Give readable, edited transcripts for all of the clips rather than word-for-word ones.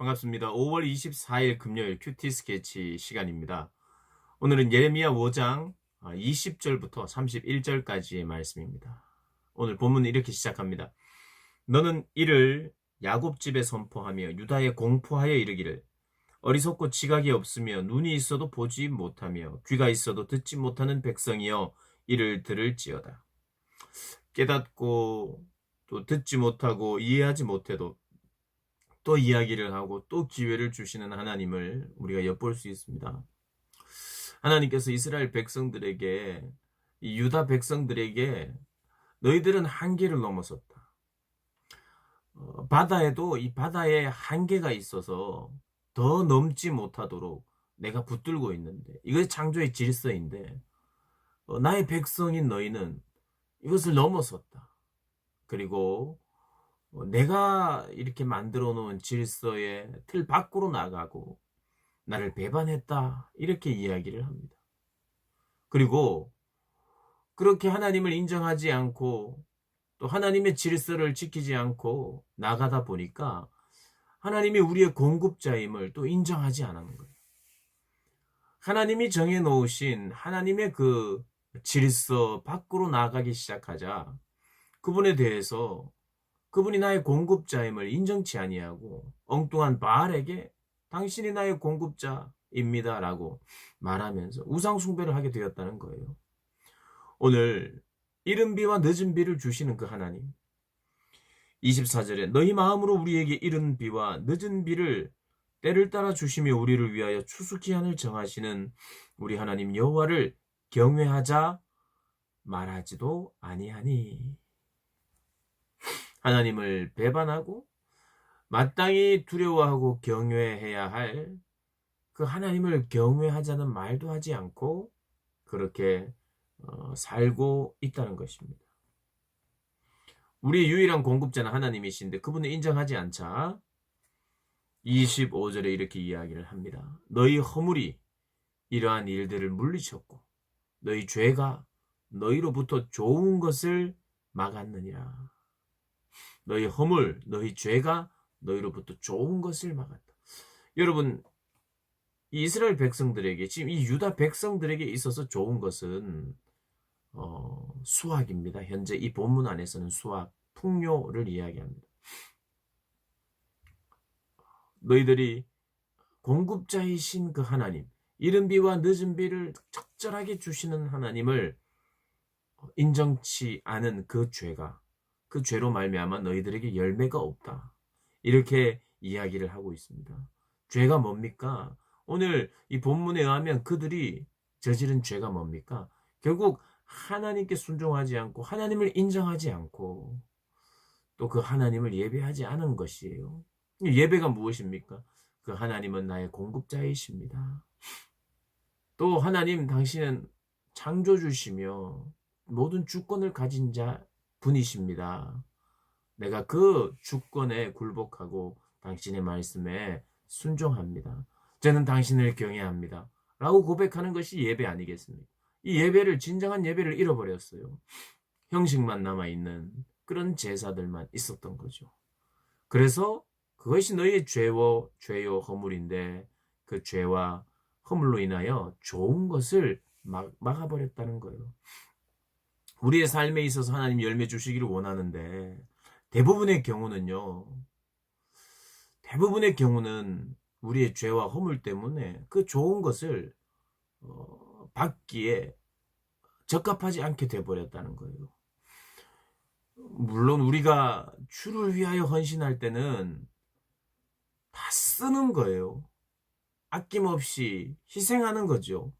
반갑습니다. 5월 24일 금요일 큐티 스케치 시간입니다. 오늘은 예레미야 5장 20절부터 31절까지의 말씀입니다. 오늘 본문은 이렇게 시작합니다. 너는 이를 야곱 집에 선포하며 유다에 공포하여 이르기를 어리석고 지각이 없으며 눈이 있어도 보지 못하며 귀가 있어도 듣지 못하는 백성이여 이를 들을지어다. 깨닫고 또 듣지 못하고 이해하지 못해도 또 이야기를 하고 또 기회를 주시는 하나님을 우리가 엿볼 수 있습니다. 하나님께서 이스라엘 백성들에게, 이 유다 백성들에게 너희들은 한계를 넘어섰다. 바다에도 이 바다에 한계가 있어서 더 넘지 못하도록 내가 붙들고 있는데, 이것이 창조의 질서인데 나의 백성인 너희는 이것을 넘어섰다. 그리고 내가 이렇게 만들어 놓은 질서의 틀 밖으로 나가고 나를 배반했다, 이렇게 이야기를 합니다. 그리고 그렇게 하나님을 인정하지 않고 또 하나님의 질서를 지키지 않고 나가다 보니까 하나님이 우리의 공급자임을 또 인정하지 않는 거예요. 하나님이 정해놓으신 하나님의 그 질서 밖으로 나가기 시작하자 그분에 대해서, 그분이 나의 공급자임을 인정치 아니하고 엉뚱한 바알에게 당신이 나의 공급자입니다 라고 말하면서 우상 숭배를 하게 되었다는 거예요. 오늘 이른 비와 늦은 비를 주시는 그 하나님, 24절에 너희 마음으로 우리에게 이른 비와 늦은 비를 때를 따라 주시며 우리를 위하여 추수기한을 정하시는 우리 하나님 여호와를 경외하자 말하지도 아니하니. 하나님을 배반하고 마땅히 두려워하고 경외해야 할 그 하나님을 경외하자는 말도 하지 않고 그렇게 살고 있다는 것입니다. 우리의 유일한 공급자는 하나님이신데 그분을 인정하지 않자 25절에 이렇게 이야기를 합니다. 너희 허물이 이러한 일들을 물리쳤고 너희 죄가 너희로부터 좋은 것을 막았느니라. 너희 허물, 너희 죄가 너희로부터 좋은 것을 막았다. 여러분, 이 이스라엘 백성들에게, 지금 이 유다 백성들에게 있어서 좋은 것은 수확입니다. 현재 이 본문 안에서는 수확, 풍요를 이야기합니다. 너희들이 공급자이신 그 하나님, 이른 비와 늦은 비를 적절하게 주시는 하나님을 인정치 않은 그 죄가, 그 죄로 말미암아 너희들에게 열매가 없다. 이렇게 이야기를 하고 있습니다. 죄가 뭡니까? 오늘 이 본문에 의하면 그들이 저지른 죄가 뭡니까? 결국 하나님께 순종하지 않고 하나님을 인정하지 않고 또 그 하나님을 예배하지 않은 것이에요. 예배가 무엇입니까? 그 하나님은 나의 공급자이십니다. 또 하나님, 당신은 창조주시며 모든 주권을 가진 자 분이십니다. 내가 그 주권에 굴복하고 당신의 말씀에 순종합니다. 저는 당신을 경외합니다. 라고 고백하는 것이 예배 아니겠습니까? 이 예배를, 진정한 예배를 잃어버렸어요. 형식만 남아있는 그런 제사들만 있었던 거죠. 그래서 그것이 너희의 죄요 허물인데 그 죄와 허물로 인하여 좋은 것을 막아버렸다는 거예요. 우리의 삶에 있어서 하나님 열매 주시기를 원하는데 대부분의 경우는 우리의 죄와 허물 때문에 그 좋은 것을 받기에 적합하지 않게 돼버렸다는 거예요. 물론 우리가 주를 위하여 헌신할 때는 다 쓰는 거예요. 아낌없이 희생하는 거죠.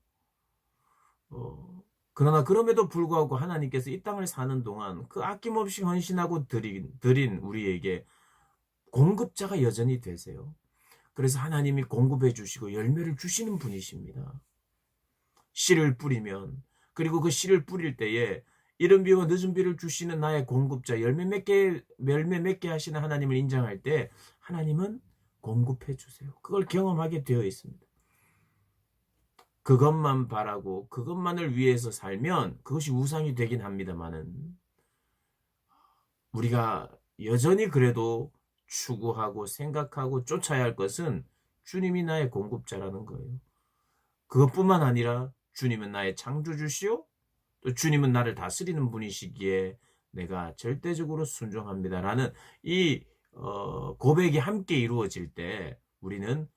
그러나 그럼에도 불구하고 하나님께서 이 땅을 사는 동안 그 아낌없이 헌신하고 드린 우리에게 공급자가 여전히 되세요. 그래서 하나님이 공급해 주시고 열매를 주시는 분이십니다. 씨를 뿌리면, 그리고 그 씨를 뿌릴 때에 이른 비와 늦은 비를 주시는 나의 공급자, 열매 맺게 하시는 하나님을 인정할 때 하나님은 공급해 주세요. 그걸 경험하게 되어 있습니다. 그것만 바라고 그것만을 위해서 살면 그것이 우상이 되긴 합니다만은 우리가 여전히 그래도 추구하고 생각하고 쫓아야 할 것은 주님이 나의 공급자라는 거예요. 그것뿐만 아니라 주님은 나의 창조주시오, 또 주님은 나를 다스리는 분이시기에 내가 절대적으로 순종합니다라는 이 고백이 함께 이루어질 때 우리는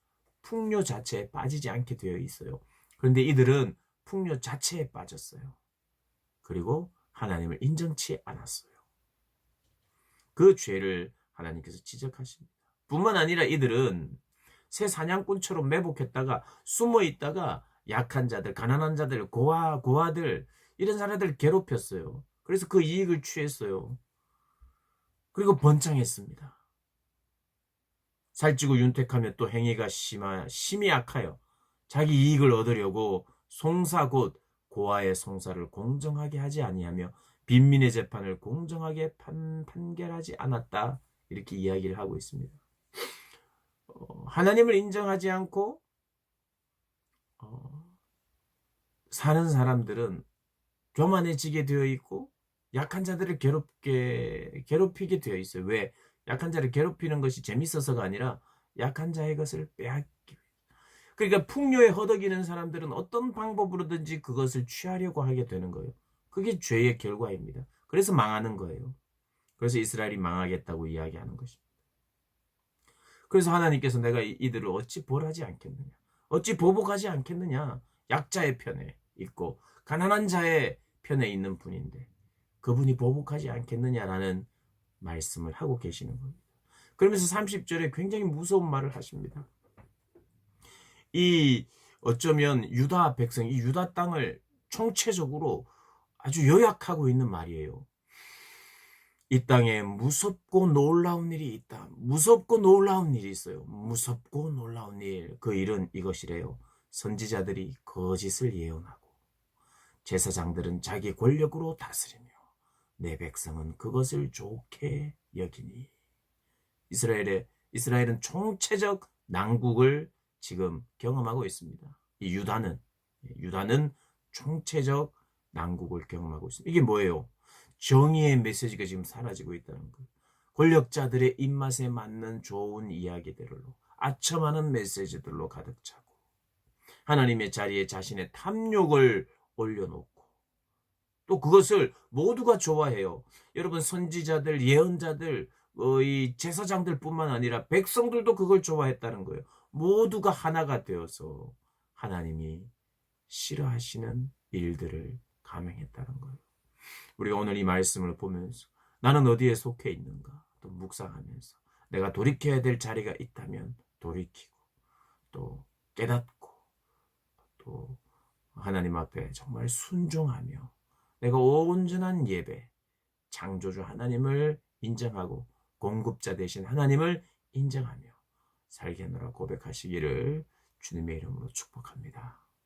풍요 자체에 빠지지 않게 되어 있어요. 그런데 이들은 풍요 자체에 빠졌어요. 그리고 하나님을 인정치 않았어요. 그 죄를 하나님께서 지적하십니다. 뿐만 아니라 이들은 새 사냥꾼처럼 매복했다가 숨어 있다가 약한 자들, 가난한 자들, 고아들 이런 사람들을 괴롭혔어요. 그래서 그 이익을 취했어요. 그리고 번창했습니다. 살찌고 윤택하며 또 행위가 심히 악하여 자기 이익을 얻으려고 송사 곧 고아의 송사를 공정하게 하지 아니하며 빈민의 재판을 공정하게 판결하지 않았다. 이렇게 이야기를 하고 있습니다. 하나님을 인정하지 않고 사는 사람들은 교만해지게 되어 있고 약한 자들을 괴롭히게 되어 있어요. 왜? 약한 자를 괴롭히는 것이 재밌어서가 아니라 약한 자의 것을 빼앗기 위해. 그러니까 풍요에 허덕이는 사람들은 어떤 방법으로든지 그것을 취하려고 하게 되는 거예요. 그게 죄의 결과입니다. 그래서 망하는 거예요. 그래서 이스라엘이 망하겠다고 이야기하는 것입니다. 그래서 하나님께서 내가 이들을 어찌 벌하지 않겠느냐, 어찌 보복하지 않겠느냐. 약자의 편에 있고 가난한 자의 편에 있는 분인데 그분이 보복하지 않겠느냐라는 말씀을 하고 계시는 겁니다. 그러면서 30절에 굉장히 무서운 말을 하십니다. 이 어쩌면 유다 백성, 이 유다 땅을 총체적으로 아주 요약하고 있는 말이에요. 이 땅에 무섭고 놀라운 일이 있다. 무섭고 놀라운 일이 있어요. 무섭고 놀라운 일. 그 일은 이것이래요. 선지자들이 거짓을 예언하고 제사장들은 자기 권력으로 다스리며 내 백성은 그것을 좋게 여기니. 이스라엘은 총체적 난국을 지금 경험하고 있습니다. 이 유다는 총체적 난국을 경험하고 있습니다. 이게 뭐예요? 정의의 메시지가 지금 사라지고 있다는 거예요. 권력자들의 입맛에 맞는 좋은 이야기들로 아첨하는 메시지들로 가득 차고 하나님의 자리에 자신의 탐욕을 올려놓고 또 그것을 모두가 좋아해요. 여러분, 선지자들, 예언자들, 이 제사장들뿐만 아니라 백성들도 그걸 좋아했다는 거예요. 모두가 하나가 되어서 하나님이 싫어하시는 일들을 감행했다는 거예요. 우리가 오늘 이 말씀을 보면서 나는 어디에 속해 있는가 또 묵상하면서 내가 돌이켜야 될 자리가 있다면 돌이키고 또 깨닫고 또 하나님 앞에 정말 순종하며 내가 온전한 예배, 창조주 하나님을 인정하고 공급자 되신 하나님을 인정하며 살겠노라 고백하시기를 주님의 이름으로 축복합니다.